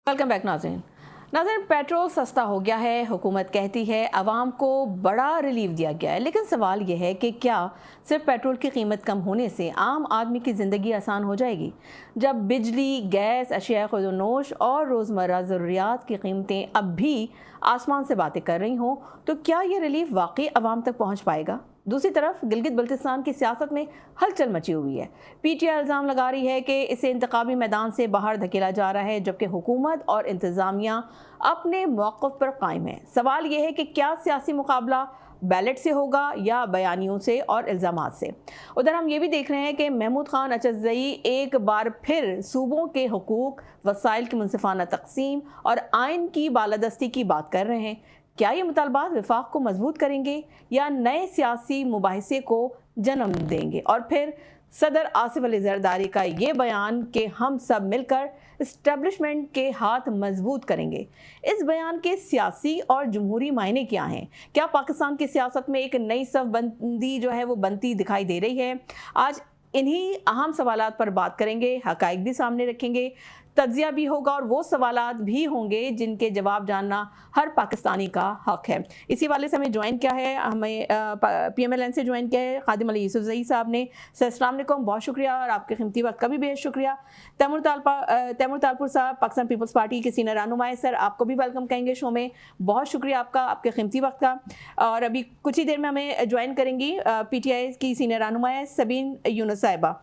Welcome back नाज़रीन। नाज़रीन, petrol सस्ता हो गया है, हुकूमत कहती है आवाम को बड़ा रिलीफ दिया गया है, लेकिन सवाल यह है कि क्या सिर्फ पेट्रोल की कीमत कम होने से आम आदमी की ज़िंदगी आसान हो जाएगी? जब बिजली, गैस, अशिया खुर्द-ओ-नोश और रोज़मर्रा ज़रूरियात की कीमतें अब भी आसमान से बातें कर रही हों, तो क्या ये रिलीफ वाकई आवाम तक पहुँच पाएगा? दूसरी तरफ गिलगित बल्तिस्तान की सियासत में हलचल मची हुई है। पीटीआई इल्ज़ाम लगा रही है कि इसे इंतखाबी मैदान से बाहर धकेला जा रहा है, जबकि हुकूमत और इंतज़ामिया अपने मौक़िफ़ पर कायम है। सवाल यह है कि क्या सियासी मुकाबला बैलेट से होगा या बयानियों से और इल्ज़ामात से। उधर हम ये भी देख रहे हैं कि महमूद खान अचज़ई एक बार फिर सूबों के हुकूक, वसाइल की मुनसिफाना तक़सीम और आइन की बालादस्ती की बात कर रहे हैं। क्या ये मुतालबात विफाक को मजबूत करेंगे या नए सियासी मुबाहिसे को जन्म देंगे? और फिर सदर आसिफ अली ज़रदारी का ये बयान कि हम सब मिलकर इस्टेब्लिशमेंट के हाथ मजबूत करेंगे, इस बयान के सियासी और जमहूरी मायने क्या हैं? क्या पाकिस्तान की सियासत में एक नई सफ बंदी जो है वो बनती दिखाई दे रही है? आज इन्हीं अहम सवालात पर बात करेंगे, हकाइक भी सामने रखेंगे, तज्जिया भी होगा और वो सवालात भी होंगे जिनके जवाब जानना हर पाकिस्तानी का हक है। इसी वाले से हमें ज्वाइन किया है, हमें PMLN से ज्वाइन किया है खादिम अली यूसुफज़ई साहब ने। सर अस्सलाम वालेकुम, बहुत शुक्रिया और आपके कीमती वक्त का भी बेहद शुक्रिया। तैमूर तालपुर साहब, पाकिस्तान पीपल्स पार्टी के सीनियर रहनुमा है, सर आपको भी वेलकम कहेंगे शो में, बहुत शुक्रिया आपका, आपके कीमती वक्त का। और अभी कुछ ही देर में हमें ज्वाइन करेंगी PTI की सीनियर रहनुमा है सबीन यूनुस साहिबा,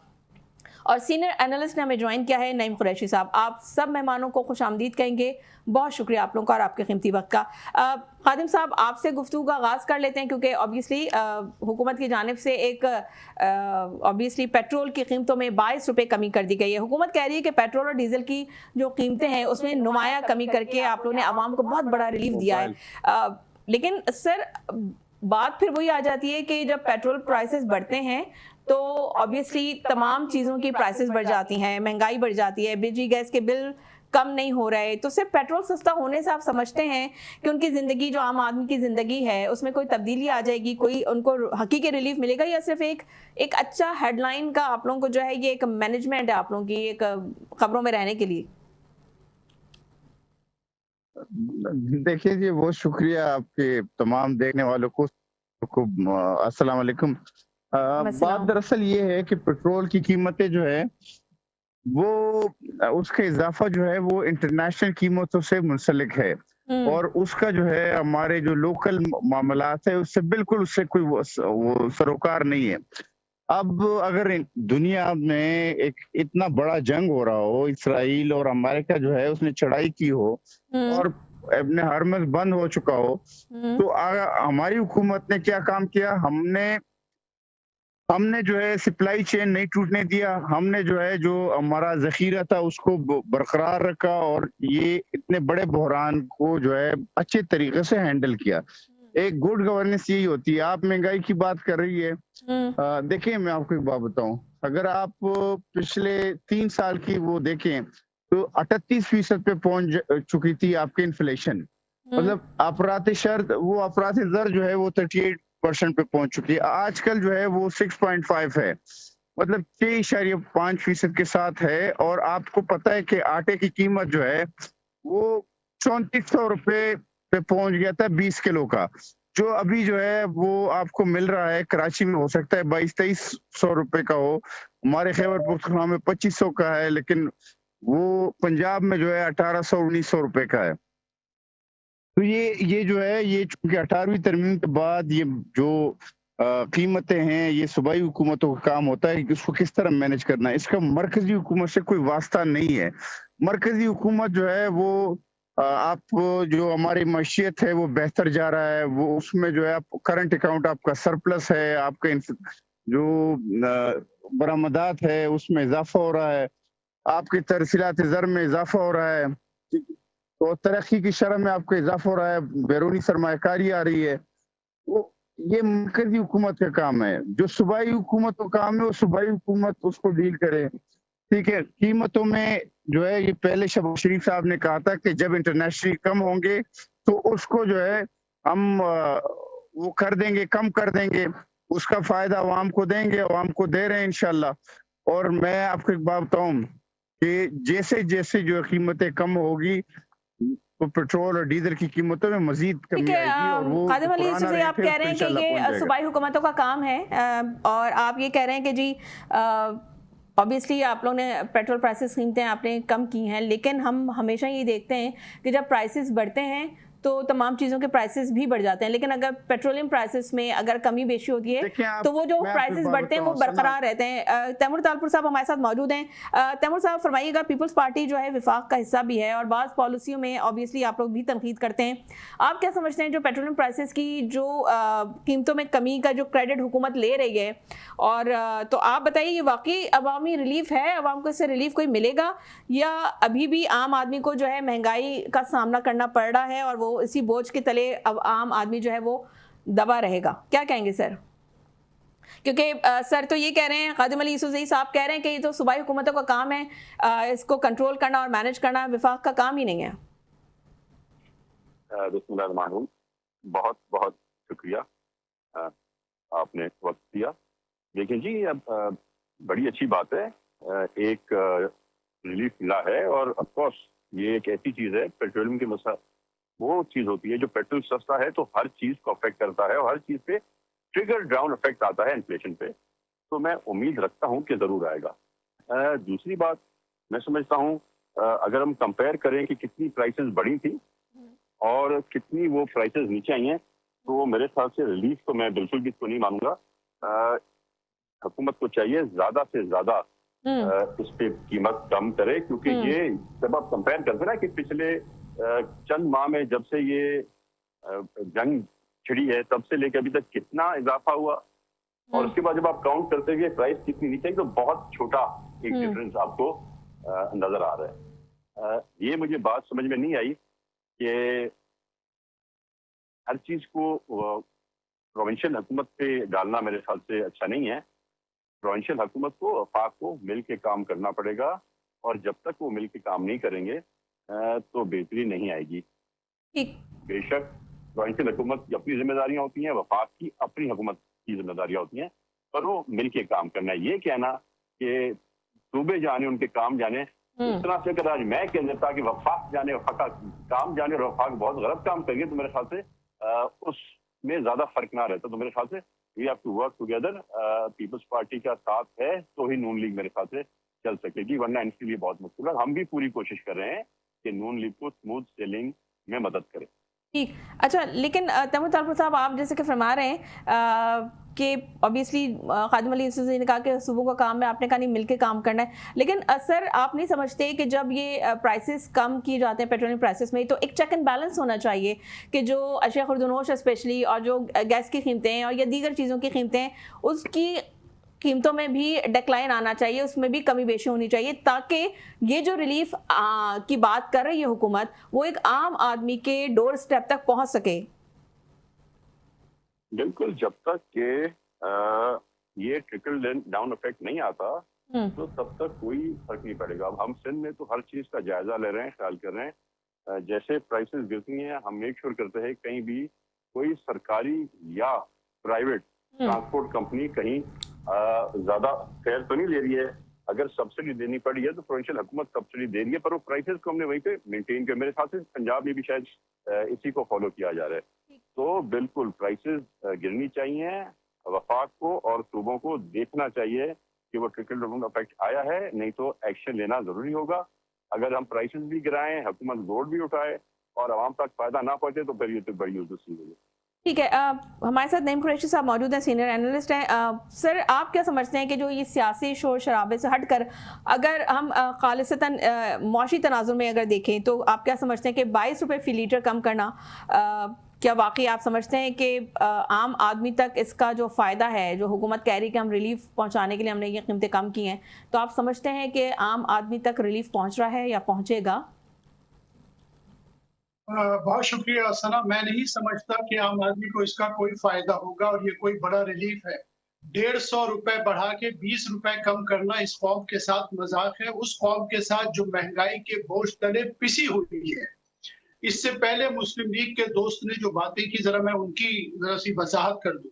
और सीनियर एनालिस्ट ने हमें ज्वाइन किया है नईम कुरैशी साहब। आप सब मेहमानों को खुशामदीद कहेंगे, बहुत शुक्रिया आप लोगों का और आपके कीमती वक्त का। खादिम साहब, आपसे गुफ्तगू का आगाज़ कर लेते हैं, क्योंकि ऑब्वियसली हुकूमत की जानिब से एक ऑब्वियसली पेट्रोल की कीमतों में 22 रुपये कमी कर दी गई है। हुकूमत कह रही है कि पेट्रोल और डीजल की जो कीमतें हैं उसमें नुमाया कमी करके आप लोगों ने आवाम को बहुत बड़ा रिलीफ दिया है। लेकिन सर, बात फिर वही आ जाती है कि जब पेट्रोल प्राइसेस बढ़ते हैं तो ऑब्वियसली तमाम चीज़ों की प्राइसेस बढ़ जाती हैं, महंगाई बढ़ जाती है, बिजली गैस के बिल कम नहीं हो रहे। तो सिर्फ पेट्रोल सस्ता होने से आप समझते हैं कि उनकी ज़िंदगी, जो आम आदमी की ज़िंदगी है, उसमें कोई तब्दीली आ जाएगी, कोई उनको हकीकी रिलीफ मिलेगा, या सिर्फ एक अच्छा हेडलाइन का आप लोगों को जो है ये एक मैनेजमेंट है आप लोगों की एक खबरों में रहने के लिए? देखिए जी, बहुत शुक्रिया आपके तमाम देखने वालों को। अस्सलाम वालेकुम। बात दरअसल ये है कि पेट्रोल की कीमतें जो है वो उसका इजाफा जो है वो इंटरनेशनल कीमतों से मुंसलिक है, और उसका जो है हमारे जो लोकल मामलात है उससे बिल्कुल उससे कोई वो सरोकार नहीं है। अब अगर दुनिया में एक इतना बड़ा जंग हो रहा हो, इसराइल और अमेरिका जो है उसने चढ़ाई की हो और अपने हरमज बंद हो चुका हो, तो हमारी हुकूमत ने क्या काम किया? हमने जो है सप्लाई चेन नहीं टूटने दिया, हमने जो है जो हमारा ज़ख़ीरा था उसको बरकरार रखा और ये इतने बड़े बहरान को जो है अच्छे तरीके से हैंडल किया। एक गुड गवर्नेंस यही होती है। आप महंगाई की बात कर रही है, देखिए मैं आपको एक बात बताऊं, अगर आप पिछले 3 साल की वो देखें तो 38% पे पहुंच चुकी थी आपकी इन्फ्लेशन। मतलब अफराती दर जो है वो 38% पे पहुंच चुकी है। आजकल जो है वो 6.5 है, मतलब 6.5% के साथ है। और आपको पता है कि आटे की कीमत जो है वो 3400 रुपए पे पहुंच गया था 20 किलो का, जो अभी जो है वो आपको मिल रहा है कराची में, हो सकता है 22-2300 रुपए का हो, हमारे खैबर पख्तूनख्वा में 2500 का है, लेकिन वो पंजाब में जो है 1800-1900 रुपए का है। तो ये जो है ये चूंकि 18वीं तरमीम के बाद ये जो कीमतें हैं, ये सूबाई हुकूमतों का काम होता है कि उसको किस तरह मैनेज करना है। इसका मरकजी हुकूमत से कोई वास्ता नहीं है। मरकजी हुकूमत जो है वो आप जो हमारी मईशत है वो बेहतर जा रहा है, वो उसमें जो है आप करंट अकाउंट आपका सरप्लस है, आपका जो बरामदात है उसमें इजाफा हो रहा है, आपकी तरसीलात ज़र में इजाफा हो रहा है, तो तरक्की की शरह में आपका इजाफा हो रहा है, बैरूनी सरमायाकारी आ रही है। वो ये मरकजी हुकूमत का काम है। जो सूबाई हुकूमत का काम है वो सूबाई हुकूमत उसको डील करे। ठीक है, कीमतों में जो है ये पहले शहबाज शरीफ साहब ने कहा था कि जब इंटरनेशनली कम होंगे तो उसको जो है हम वो कर देंगे, कम कर देंगे, उसका फायदा अवाम को देंगे, अवाम को दे रहे हैं इंशाल्लाह। और मैं आपको एक बात बताऊं کہ جیسے جیسے جو قیمتیں کم ہوگی تو پیٹرول اور ڈیزل کی قیمتوں میں مزید ٹھیک کمی ہے، آئے گی، اور وہ خادم علی پرانا یوسفزئی، آپ ریٹ ہے کہہ اس رہے پہ ہیں کہ انشاءاللہ یہ پہنچ جائے گا۔ صوبائی حکومتوں کا کام ہے، اور آپ یہ کہہ رہے ہیں کہ جی obviously آپ لوگوں نے پیٹرول پرائسز قیمتیں آپ نے کم کی ہیں، لیکن ہم ہمیشہ یہ دیکھتے ہیں کہ جب پرائسز بڑھتے ہیں تو تمام چیزوں کے پرائسز بھی بڑھ جاتے ہیں، لیکن اگر پیٹرولیم پرائسز میں اگر کمی بیشی ہوتی ہے دیکھیں آپ، تو وہ جو میں آپ کو ایک پرائسز بات بڑھتے ہیں وہ بتاؤں، برقرار رہتے ہیں۔ تیمور طالپور صاحب ہمارے ساتھ موجود ہیں۔ تیمور صاحب فرمائیے گا، پیپلز پارٹی جو ہے وفاق کا حصہ بھی ہے اور بعض پالیسیوں میں obviously آپ لوگ بھی تنقید کرتے ہیں، آپ کیا سمجھتے ہیں جو پیٹرولیم پرائسز کی جو قیمتوں میں کمی کا جو کریڈٹ حکومت لے رہی ہے، اور تو آپ بتائیے یہ واقعی عوامی ریلیف ہے، عوام کو اس سے ریلیف کوئی ملے گا، یا ابھی بھی عام آدمی کو جو ہے مہنگائی کا سامنا کرنا پڑ رہا ہے اور وہ اسی بوجھ کے تلے اب عام آدمی جو ہے وہ دبا رہے گا؟ کیا کہیں گے سر؟ کیونکہ سر تو یہ کہہ رہے ہیں، خادم علی یوسفزئی صاحب کہہ رہے ہیں کہ یہ تو صوبائی حکومتوں کا کام ہے، اس کو کنٹرول کرنا اور مینج کرنا وفاق کا کام ہی نہیں ہے۔ بسم اللہ الرحمن الرحیم، بہت بہت شکریہ، آپ نے وقت دیا۔ دیکھیں جی، اب بڑی اچھی بات ہے، ایک ریلیف ملا ہے، اور آف کورس یہ ایک ایسی چیز ہے، پیٹرولیم کی مسئلہ وہ چیز ہوتی ہے جو پیٹرول سستا ہے تو ہر چیز کو افیکٹ کرتا ہے، اور ہر چیز پہ ٹریگر ڈاؤن افیکٹ آتا ہے انفلیشن پہ، تو میں امید رکھتا ہوں کہ ضرور آئے گا۔ دوسری بات میں سمجھتا ہوں، اگر ہم کمپیئر کریں کہ کتنی پرائسز بڑھی تھی اور کتنی وہ پرائسز نیچے آئی ہیں، تو میرے خیال سے ریلیف تو میں بالکل بھی اس کو نہیں مانوں گا۔ حکومت کو چاہیے زیادہ سے زیادہ اس پہ قیمت کم کرے، کیونکہ یہ جب آپ کمپیئر کرتے نا کہ پچھلے چند ماہ میں جب سے یہ جنگ چھڑی ہے تب سے لے کے ابھی تک کتنا اضافہ ہوا، اور اس کے بعد جب آپ کاؤنٹ کرتے ہوئے پرائس کتنی نیچے آئی تو بہت چھوٹا ایک ڈفرینس آپ کو نظر آ رہا ہے۔ یہ مجھے بات سمجھ میں نہیں آئی کہ ہر چیز کو پروونشل حکومت پہ ڈالنا میرے خیال سے اچھا نہیں ہے۔ پروونشل حکومت کو، وفاق کو مل کے کام کرنا پڑے گا، اور جب تک وہ مل کے کام نہیں کریں گے تو بہتری نہیں آئے گی۔ بے شک پروونشل حکومت کی اپنی ذمہ داریاں ہوتی ہیں، وفاق کی اپنی حکومت کی ذمہ داریاں ہوتی ہیں، پر وہ مل کے کام کرنا ہے۔ یہ کہنا کہ صوبے جانے ان کے کام جانے، اس طرح سے اگر آج میں کہہ دیتا کہ وفاق جانے، وفاق کام جانے اور وفاق بہت غلط کام کریں گے، تو میرے خیال سے اس میں زیادہ فرق نہ رہتا۔ تو میرے خیال سے we have to work together, Peoples Party کا ساتھ ہے تو ہی نون لیگ میرے خیال سے چل سکے گی، ورنہ ان کے لیے بہت مشکل ہے۔ ہم بھی پوری کوشش کر رہے ہیں کہ نون لیگ کو اسموتھ سیلنگ میں مدد کریں۔ ٹھیک، اچھا، لیکن تیمور طالپور صاحب آپ جیسے کہ فرما رہے ہیں کہ obviously خادم علی یوسفزئی نے کہا کہ صوبوں کا کام ہے، آپ نے کہا نہیں مل کے کام کرنا ہے، لیکن سر آپ نہیں سمجھتے کہ جب یہ پرائسز کم کی جاتے ہیں پیٹرولیم پرائسز میں، تو ایک چیک اینڈ بیلنس ہونا چاہیے کہ جو اشیاء خوردونوش اسپیشلی اور جو گیس کی قیمتیں ہیں اور یا دیگر چیزوں کی قیمتیں ہیں، اس کی قیمتوں میں بھی ڈیکلائن آنا چاہیے، اس میں بھی کمی بیشی ہونی چاہیے، تاکہ یہ جو ریلیف کی بات کر رہی ہے حکومت وہ ایک عام آدمی کے ڈور سٹیپ تک پہنچ سکے۔ بالکل، جب تک کہ یہ ٹرکل ڈاؤن افیکٹ نہیں آتا تو تب تک کوئی فرق نہیں پڑے گا۔ اب ہم سندھ میں تو ہر چیز کا جائزہ لے رہے ہیں، خیال کر رہے ہیں، جیسے پرائسز گرتی ہیں ہم میک شور کرتے ہیں کہیں بھی کوئی سرکاری یا پرائیویٹ ٹرانسپورٹ کمپنی کہیں زیادہ فیئر تو نہیں لے رہی ہے۔ اگر سبسڈی دینی پڑی ہے تو پروونشل حکومت سبسڈی دے رہی ہے، پر وہ پرائسز کو ہم نے وہیں پہ مینٹین کیا۔ میرے خیال سے پنجاب میں بھی شاید اسی کو فالو کیا جا رہا ہے۔ تو بالکل پرائسز گرنی چاہیے، وفاق کو اور صوبوں کو دیکھنا چاہیے کہ وہ ٹرکل ڈاؤن افیکٹ آیا ہے، نہیں تو ایکشن لینا ضروری ہوگا۔ اگر ہم پرائسز بھی گرائیں، حکومت لوڈ بھی اٹھائے اور عوام تک فائدہ نہ پہنچے تو پھر یہ تو بڑی ازت سی ہوگی۔ ٹھیک ہے، ہمارے ساتھ نعیم قریشی صاحب موجود ہیں، سینئر اینالسٹ ہیں۔ سر آپ کیا سمجھتے ہیں کہ جو یہ سیاسی شور شرابے سے ہٹ کر اگر ہم خالصتاً معاشی تناظر میں اگر دیکھیں تو آپ کیا سمجھتے ہیں کہ 22 روپے فی لیٹر کم کرنا، کیا واقعی آپ سمجھتے ہیں کہ عام آدمی تک اس کا جو فائدہ ہے، جو حکومت کہہ رہی کہ ہم ریلیف پہنچانے کے لیے ہم نے یہ قیمتیں کم کی ہیں، تو آپ سمجھتے ہیں کہ عام آدمی تک ریلیف پہنچ رہا ہے یا پہنچے گا؟ بہت شکریہ ثنا، میں نہیں سمجھتا کہ عام آدمی کو اس کا کوئی فائدہ ہوگا، اور یہ کوئی بڑا ریلیف ہے۔ 150 روپے بڑھا کے 20 روپے کم کرنا اس قوم کے ساتھ مذاق ہے، اس قوم کے ساتھ جو مہنگائی کے بوجھ تلے پسی ہوئی ہے۔ اس سے پہلے مسلم لیگ کے دوست نے جو باتیں کی، ذرا میں ان کی ذرا سی وضاحت کر دوں۔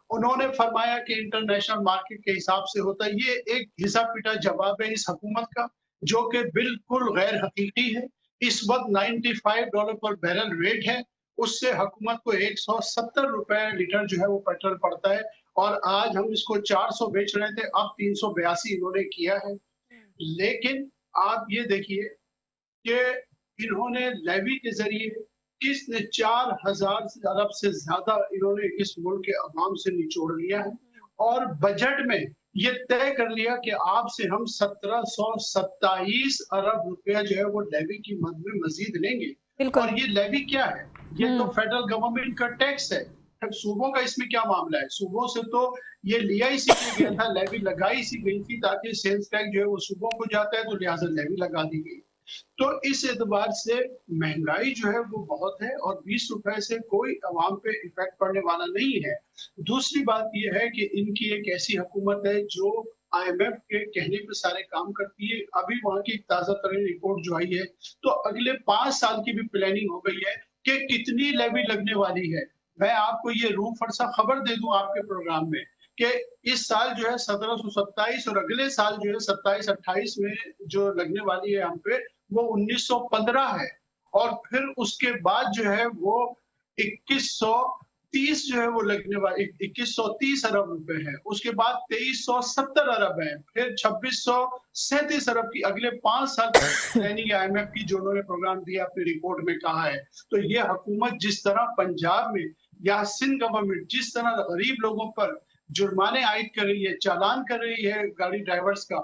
انہوں نے فرمایا کہ انٹرنیشنل مارکیٹ کے حساب سے ہوتا ہے، یہ ایک گھسا پٹا جواب ہے اس حکومت کا۔ जो कि बिल्कुल गैर हकीकी है। इस वक्त $95 पर बैरल रेट है, उससे हुकूमत को 170 रुपए लीटर जो है वो पेट्रोल पड़ता है, और आज हम इसको 400 बेच रहे थे, अब 382 इन्होंने किया है। लेकिन आप ये देखिए कि इन्होंने लेवी के जरिए किसने 4000 अरब से ज्यादा इन्होंने इस मुल्क के अवाम से निचोड़ लिया है, और बजट में ये तय कर लिया कि आपसे हम 1727 अरब रुपया जो है वो लेवी की मद में मजीद लेंगे। और ये लेवी क्या है? ये तो फेडरल गवर्नमेंट का टैक्स है। सूबों का इसमें क्या मामला है? सूबों से तो ये लिया ही सी गया था, लेवी लगाई सी गई थी, ताकि सेल्स टैक्स जो है वो सूबों को जाता है, तो लिहाजा लेवी लगा दी गई। तो इस एतबार से महंगाई जो है वो बहुत है, और 20 रुपए से कोई अवाम पे इफेक्ट पड़ने वाला नहीं है। दूसरी बात यह है कि इनकी एक ऐसी हुकूमत है जो IMF के कहने पे सारे काम करती है। अभी वहां की एक ताजा तरीन रिपोर्ट जो आई है, तो अगले 5 साल की भी प्लानिंग हो गई है कि कितनी लेवी लगने वाली है। मैं आपको ये रूह फरसा खबर दे दूं आपके प्रोग्राम में कि इस साल जो है 1727 और अगले साल जो है 27-28 में जो लगने वाली है हम पे, वो 1915 है, और फिर उसके बाद जो है वो 2130 जो है वो लगने वाली 2130 अरब रुपए है। उसके बाद 2370 अरब है, फिर 2637 अरब की अगले 5 साल प्लानिंग IMF की जो उन्होंने प्रोग्राम दिया अपनी रिपोर्ट में कहा है। तो ये हुकूमत जिस तरह पंजाब में या सिंध गवर्नमेंट जिस तरह गरीब लोगों पर जुर्माने आयद कर रही है, चालान कर रही है गाड़ी ड्राइवर्स का,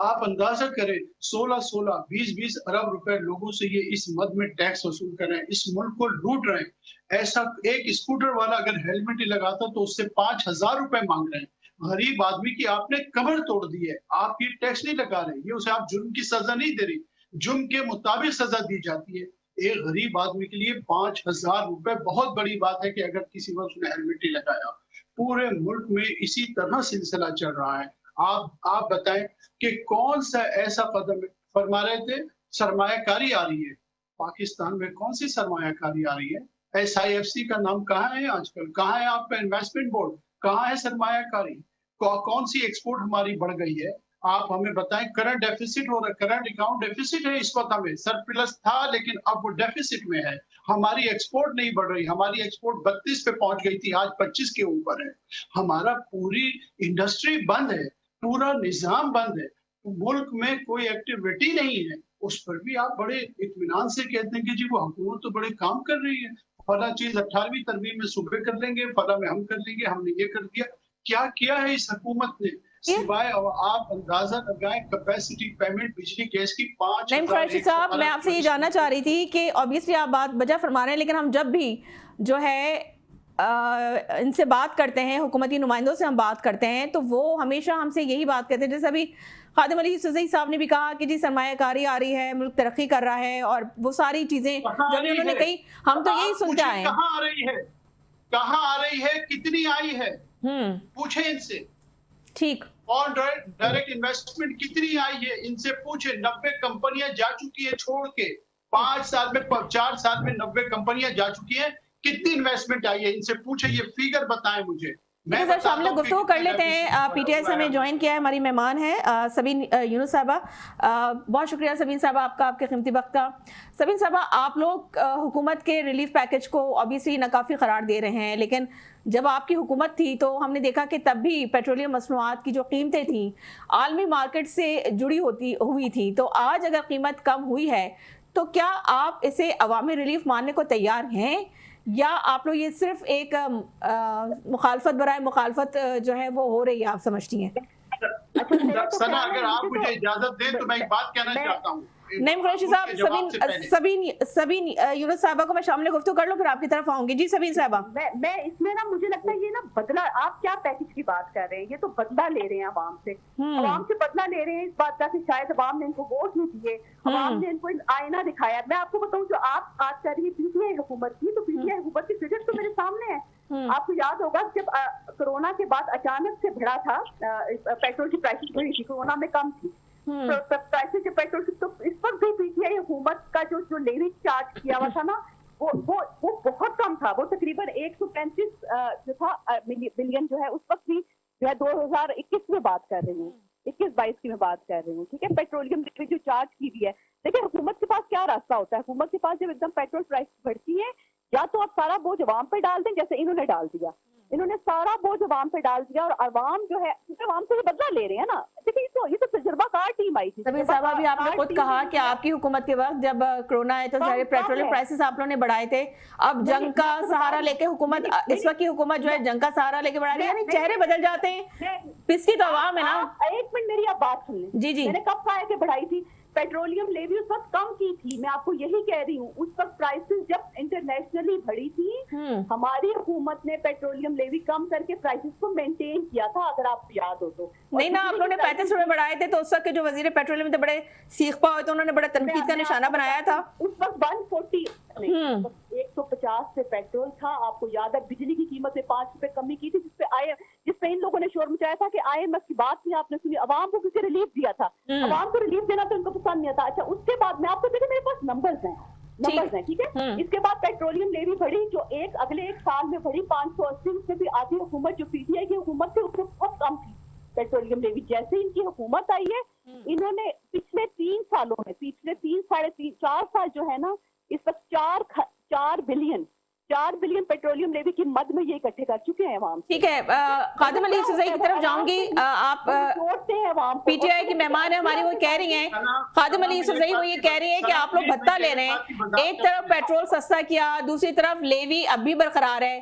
आप अंदाजा करें 16-16, 20-20 अरब रुपए लोगों से ये इस मद में टैक्स वसूल कर रहे हैं, इस मुल्क को लूट रहे हैं। ऐसा एक स्कूटर वाला अगर हेलमेट ही लगाता तो उससे 5000 रुपए मांग रहे हैं। गरीब आदमी की आपने कमर तोड़ दी है, आप ये टैक्स नहीं लगा रहे, ये उसे आप जुर्म की सजा नहीं दे रही, जुर्म के मुताबिक सजा दी जाती है। एक गरीब आदमी के लिए 5000 रुपए बहुत बड़ी बात है कि अगर किसी वक्त उसने हेलमेट ही लगाया। पूरे मुल्क में इसी तरह सिलसिला चल रहा है। आप बताएं कि कौन सा ऐसा कदम फरमा रहे थे, सरमायाकारी आ रही है पाकिस्तान में, कौन सी सरमायाकारी आ रही है? SIFC का नाम कहाँ है आजकल? कहाँ है आपका इन्वेस्टमेंट बोर्ड? कहाँ है सरमायाकारी? कौन सी एक्सपोर्ट हमारी बढ़ गई है? आप हमें बताएं। करंट डेफिसिट हो रहा है, करंट अकाउंट डेफिसिट है इस वक्त, हमें सरप्लस था लेकिन अब वो डेफिसिट में है। हमारी एक्सपोर्ट नहीं बढ़ रही, हमारी एक्सपोर्ट 32 पे पहुंच गई थी, आज 25 के ऊपर है। हमारा पूरी इंडस्ट्री बंद है, पूरा निजाम बंद है, मुल्क में कोई एक्टिविटी नहीं है। उस पर भी आप बड़े इत्मीनान से कहते हैं कि जी वो हुकूमत तो बड़े काम कर रही है, फला चीज 18वीं तरमीम में सूबे कर लेंगे, फला में हम कर लेंगे, हमने ये कर दिया। क्या किया है इस हुकूमत ने? सिवाय आप अंदाजा लगाएं कैपेसिटी पेमेंट बिजली गैस की 5। नहीं कुरैशी साहब, मैं आपसे ये जानना चाह रही थी कि ऑब्वियसली आप बात बजा फरमा रहे हैं, लेकिन हम जब भी जो है इनसे बात करते हैं, हुकूमती नुमाइंदों से हम बात करते हैं, तो वो हमेशा हमसे यही बात करते हैं। जैसे अभी खादिम अली यूसुफ़ज़ई साहब ने भी कहा कि जी सरमायाकारी आ रही है, मुल्क तरक्की कर रहा है, और वो सारी चीजें जो भी उन्होंने कही, हम तो यही सुनते आए हैं। कहाँ आ रही है, कहाँ आ रही है, कितनी आई है, पूछे इनसे। ठीक, और डायरेक्ट इन्वेस्टमेंट कितनी आई है, इनसे पूछे। 90 कंपनियां जा चुकी है छोड़ के, 5 साल में 4 साल में 90 कंपनियां जा चुकी हैं। कितनी इन्वेस्टमेट आई है, इनसे पूछे, ये फिगर बताएं मुझे। ठीक है सर, हम लोग गुफ्तगू कर लेते हैं। PTI से हमें ज्वाइन किया है, हमारी मेहमान है सबीन यूनुस साहबा। बहुत शुक्रिया सबीन साहबा आपका, आपके कीमती वक्त का। सबीन साहबा, आप लोग हुकूमत के रिलीफ पैकेज को ऑब्वियसली नाकाफी करार दे रहे हैं, लेकिन जब आपकी हुकूमत थी तो हमने देखा कि तब भी पेट्रोलियम मसनूआत की जो कीमतें थी आलमी मार्केट से जुड़ी हुई थी। तो आज अगर कीमत कम हुई है तो क्या आप इसे अवामी रिलीफ मानने को तैयार हैं, या आप लोग ये सिर्फ एक मुखालफत बराए मुखालफत जो है वो हो रही है, आप समझती हैं? सना, अगर आप मुझे इजाजत दें तो मैं एक बात कहना चाहता हूँ। नहीं कुरैशी साहब, सबीन यूनुस साहबा को मैं शामिल गुफ्तगू कर लूं, फिर आपकी तरफ आऊंगी। जी सबीन साहबा। मैं इसमें ना, मुझे लगता है ये ना बदला, आप क्या पैकेज की बात कर रहे हैं, ये तो बदला ले रहे हैं अवाम से, अवाम से बदला ले रहे हैं इस बात का कि शायद अवाम ने इनको वोट नहीं दिए, अवाम ने इनको आईना दिखाया। मैं आपको बताऊं, जो आप बात कर रही है PTI हुकूमत की, तो PTI हुकूमत की फिगर तो मेरे सामने है। आपको याद होगा जब कोरोना के बाद अचानक से बढ़ा था, पेट्रोल की प्राइसेस बढ़ी थी, कोरोना में कम थी, तो प्राइसेस जो पेट्रोल की, तो इस वक्त भी PTI हुकूमत का जो लेवी चार्ज किया हुआ था ना, वो बहुत कम था। वो तकरीबन 135 जो था बिलियन जो है, उस वक्त भी जो है 2021 में बात कर रही हूँ, 21-22 की मैं बात कर रही हूँ, ठीक है। पेट्रोलियम ड्यूटी जो चार्ज की हुई है, देखिए हुकूमत के पास क्या रास्ता होता है, हुकूमत के पास जब एकदम पेट्रोल प्राइस बढ़ती है, या तो आप सारा बोझ अवाम पे डाल दें, जैसे इन्होंने डाल दिया, इन्होंने सारा बोझ अवाम पे डाल दिया, और अवाम जो है अवाम से बदला ले रहे हैं ना। देखिए ये तो तजुर्बाकार टीम आई थी। समीर साहब, अभी आपने खुद कहा कि आपकी हुकूमत के वक्त जब कोरोना आया तो सारे पेट्रोलियम प्राइसेस आप लोगों ने बढ़ाए थे, अब जंग का सहारा लेके हुकूमत, इस वक्त की हुकूमत जो है जंग का सहारा लेके बढ़ा रही है, यानी चेहरे बदल जाते हैं, पिसती तो अवाम है ना। एक मिनट मेरी आप बात सुन लें। जी जी, मैंने कब कहा है कि बढ़ाई थी? पेट्रोलियम लेवी उस वक्त कम की थी, मैं आपको यही कह रही हूँ। उस वक्त प्राइसेस जब इंटरनेशनली बढ़ी थी, हमारी हुकूमत ने पेट्रोलियम लेवी कम करके प्राइसेस को मेंटेन किया था, अगर आपको याद हो तो। नहीं ना, आप लोगों ने 35 रुपए बढ़ाए थे, तो उस वक्त के जो वजीर पेट्रोलियम थे बड़े सीखपा हुए, तो उन्होंने बड़ा तनकीद का निशाना बनाया था। उस वक्त 140 150 पे पेट्रोल था, आपको याद है। बिजली की कीमत में 5 रुपए कमी की थी, जिसपे इन लोगों ने शोर मचाया था कि IMF की बात नहीं आपने सुनी, अवाम को किसी रिलीफ दिया था, अवाम को रिलीफ देना तो उनको पसंद नहीं आता। अच्छा, उसके बाद में आपको देखिए, मेरे पास नंबर्स हैं, ठीक है। इसके बाद पेट्रोलियम लेवी बढ़ी, जो अगले एक साल में बढ़ी 580, उससे भी आधी हुकूमत जो PTI की हुकूमत थी उससे बहुत कम थी पेट्रोलियम लेवी। जैसे इनकी हुकूमत आई है, इन्होंने पिछले 3 सालों में, पिछले 3 साढ़े 3 4 साल जो है ना, इस वक्त 4 बिलियन पेट्रोलियम लेवी की मद में ये इकट्ठे कर चुके हैं अवाम। ठीक है, खादिम अली यूसुफज़ई की तरफ जाऊंगी। आप PTI की मेहमान है हमारी, वो कह रही हैं, खादिम अली यूसुफज़ई वो ये कह रही है कि आप लोग भत्ता ले रहे हैं, एक तरफ पेट्रोल सस्ता किया, दूसरी तरफ लेवी अब भी बरकरार है।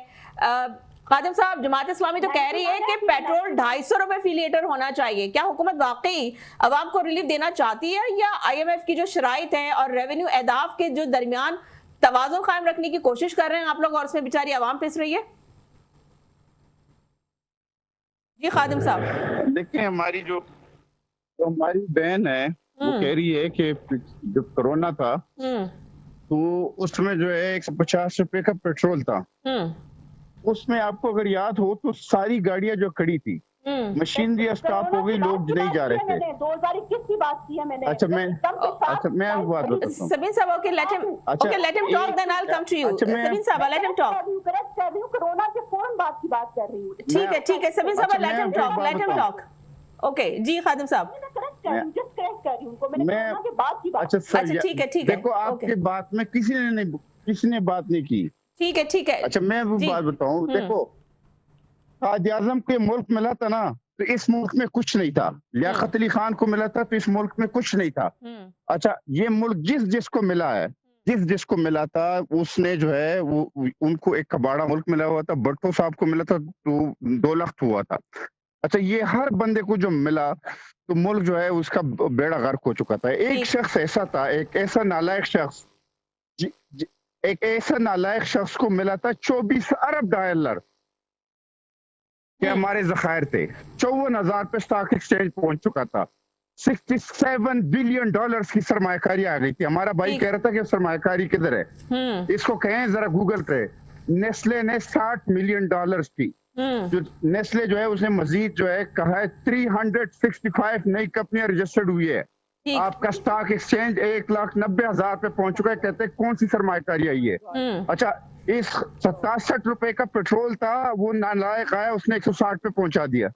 खादिम साहब, जमात इस्लामी तो कह रही है कि पेट्रोल 250 रुपए फी लीटर होना चाहिए। क्या हुकूमत वाकई अवाम को रिलीफ देना चाहती है, या IMF की जो शराइत है और रेवेन्यू अहदाफ के जो दरमियान तवाज़ुन कायम रखने की कोशिश कर रहे हैं आप लोग, और उसमें बेचारी अवाम पिस रही है? जी खादिम साहब, देखिए, हमारी बहन है, वो कह रही है कि जब कोरोना था तो उसमें जो है 150 रुपए का पेट्रोल था। उसमें आपको अगर याद हो तो सारी गाड़ियां जो खड़ी थी, मशीनरी स्टॉप हो गई, लोग नहीं जा रहे थे। 2021 की बात की है मैंने। अच्छा, मैं बात बताता हूँ। Sabeen sahab, okay, let him talk, then I will come to you. Sabeen sahab, let him talk. Correct कर रही हूँ, कोरोना के फौरन बाद की बात कर रही हूँ। ठीक है Sabeen sahab, let him talk. Okay जी खादिम साहब, करेक्ट कर रही हूँ, मैंने कोरोना के बाद की बात। अच्छा ठीक है। देखो, आपके बात में किसी ने बात नहीं की। ठीक है। अच्छा, मैं वो बात बताऊं। देखो, कायद-ए-आज़म के मुल्क मिला था ना, तो इस मुल्क में कुछ नहीं था। लियाकत अली खान को मिला था तो इस मुल्क में कुछ नहीं था। अच्छा, ये मुल्क जिसको मिला है, जिसको मिला था, उसने जो है वो उनको एक कबाड़ा मुल्क मिला हुआ था। भट्टो साहब को मिला था तो 2 लाख हुआ था। अच्छा, ये हर बंदे को जो मिला तो मुल्क जो है उसका बेड़ा गर्क हो चुका था। एक शख्स ऐसा था, एक ऐसा नालायक शख्स को मिला था 24 अरब डॉलर के हमारे ज़खायर थे। 54,000 पे स्टॉक एक्सचेंज पहुंच चुका था। 67 बिलियन डॉलर्स की सरमायाकारी आ गई थी। हमारा भाई कह रहा था कि सरमायाकारी किधर है, इसको कहें जरा गूगल पे। नेस्ले ने 60 मिलियन डॉलर्स की, जो नेस्ले जो है उसने मजीद जो है कहा है 365 नई कंपनियां रजिस्टर्ड हुई है। आपका स्टॉक एक्सचेंज 1,90,000 पे पहुंच चुका है। कहते हैं कौन सी सरमायाकारी आई है। अच्छा, इस 67 रुपए का पेट्रोल था, वो नालायक आया, उसने 160 पे पहुंचा दिया।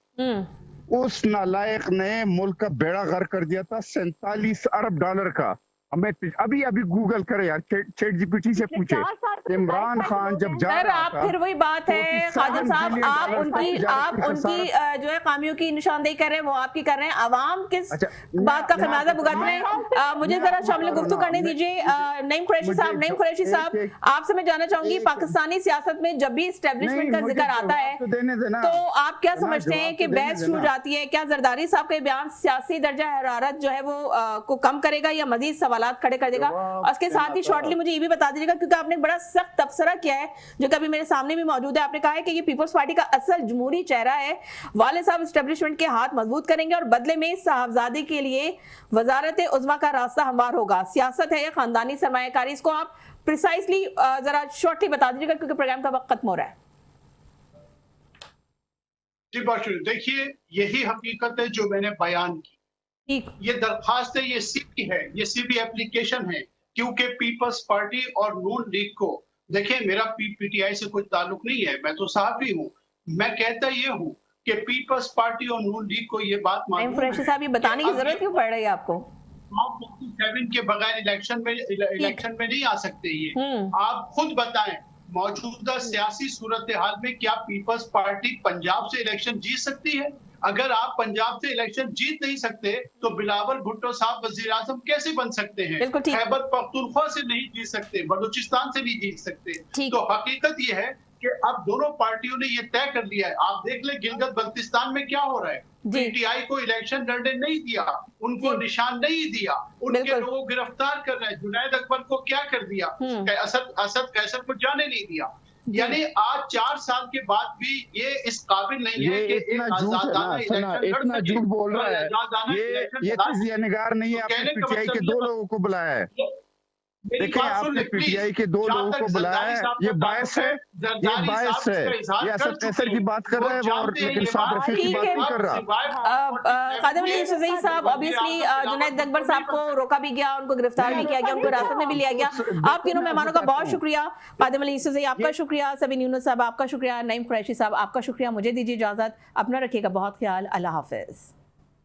उस नालायक ने मुल्क का बेड़ा गर्क कर दिया था 47 अरब डॉलर का। हमें अभी गूगल करे यार, चैट GPT से पूछे। इमरान खान जब जा रहा आप था, फिर वही बात है खादिम साहब, आप उनकी जो है खामियों की निशानदेही कर रहे हैं, वो आपकी कर रहे हैं। अवाम किस बात का खमियाजा भुगत रहे हैं? मुझे जरा शामिल गुफ्तगू करने दीजिए। नईम कुरैशी साहब, आपसे मैं जानना चाहूंगी, पाकिस्तानी सियासत में जब भी एस्टेब्लिशमेंट का जिक्र आता है तो आप क्या समझते हैं कि बहस शुरू जाती है? क्या जरदारी साहब का बयान सियासी दर्जा हरारत जो है वो को कम करेगा या मजीद सवाल खड़े कर देगा? और इसके साथ ही शॉर्टली मुझे ये भी बता दीजिएगा, क्योंकि आपने बड़ा सख्त तबसरा किया है जो कभी मेरे सामने भी मौजूद है। आपने कहा है कि ये पीपल्स पार्टी का असल जमहूरी चेहरा है। वाले साहब एस्टेब्लिशमेंट के हाथ मजबूत करेंगे और बदले में साहबजादी के लिए वजारत उज़्मा का रास्ता हमवार होगा। सियासत है या खानदानी सरमायाकारी? इसको आप प्रिसाइसली जरा शॉर्टली बता दीजिएगा, क्योंकि प्रोग्राम का वक्त खत्म हो रहा है। जी बहुत देखिए, यही हकीकत है जो मैंने बयान की। ये दरखास्त है, ये सीवी है, ये सीवी एप्लीकेशन है, क्योंकि पीपल्स पार्टी और नून लीग को, देखिए मेरा PTI से कोई ताल्लुक नहीं है, मैं तो सहाफी हूँ। मैं कहता ये हूँ कि पीपल्स पार्टी और नून लीग को ये बात नईम मालूम कुरैशी साहब, ये बताने की जरूरत क्यों पड़ रही है आपको? 7 के बगैर इलेक्शन में नहीं आ सकते ये। आप खुद बताएं, मौजूदा सियासी सूरत हाल में क्या पीपल्स पार्टी पंजाब से इलेक्शन जीत सकती है? अगर आप पंजाब से इलेक्शन जीत नहीं सकते तो बिलावल भुट्टो साहब वजीर आजम कैसे बन सकते हैं? बिल्कुल ठीक। खैबर पख्तूनख्वा से नहीं जीत सकते, बलूचिस्तान से नहीं जीत सकते। ठीक। तो हकीकत ये है कि अब दोनों पार्टियों ने ये तय कर लिया है। आप देख ले गिलगित बल्तिस्तान में क्या हो रहा है। जी। पीटीआई को इलेक्शन लड़ने नहीं दिया, उनको जी। निशान नहीं दिया, उनके बिल्कुल। लोगों को गिरफ्तार कर रहे हैं। जुनैद अकबर को क्या कर दिया? असद कैसर को जाने नहीं दिया। यानी आज 4 साल के बाद भी ये इस काबिल नहीं है कि इतना एक झूठ है आजादाना ना, इलेक्शन लड़ इतना सके। झूठ बोल रहा है। आजादाना ये इलेक्शन ये लड़ तजिया निगार नहीं है। तो आपने कहने का पीटीआई के मतलब 2 ये- लोगों को बुलाया है। मेरी देखिए, बात सुन आपने ले, प्लीज। पीटीआई के 2 जहाँ लोगों तक को बुलाया जरदारी है, साहब ये का बायस ताल्लुक है, है, जरदारी बायस साहब है। इसका इजहार ये कर असद कैसर चुके की हैं। बात कर वो रहा है, और जानते हैं लेकिन ये साद बात। रफीक की ठीक बात है। नहीं कर रहा। खादिम अली यूसुफजई साहब, ऑब्वियसली जुनैद अकबर साहब को रोका भी गया, उनको गिरफ्तार भी किया गया, उनको हिरासत में भी लिया गया। आप तीनों मेहमानों का बहुत शुक्रिया। खादिम अली यूसुफजई आपका शुक्रिया, सबीन यूनुस साहब आपका शुक्रिया, नईम कुरैशी साहब आपका शुक्रिया। मुझे दीजिए इजाजत, अपना रखिएगा बहुत ख्याल। अल्लाह हाफिज।